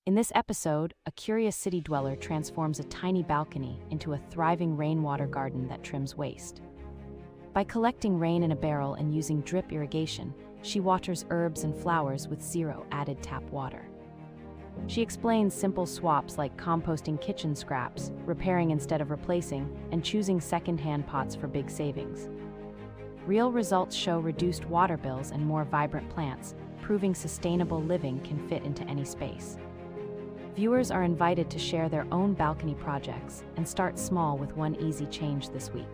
In this episode, a curious city dweller transforms a tiny balcony into a thriving rainwater garden that trims waste. By collecting rain in a barrel and using drip irrigation, she waters herbs and flowers with zero added tap water. She explains simple swaps like composting kitchen scraps, repairing instead of replacing, and choosing second-hand pots for big savings. Real results show reduced water bills and more vibrant plants, proving sustainable living can fit into any space. Viewers are invited to share their own balcony projects and start small with one easy change this week.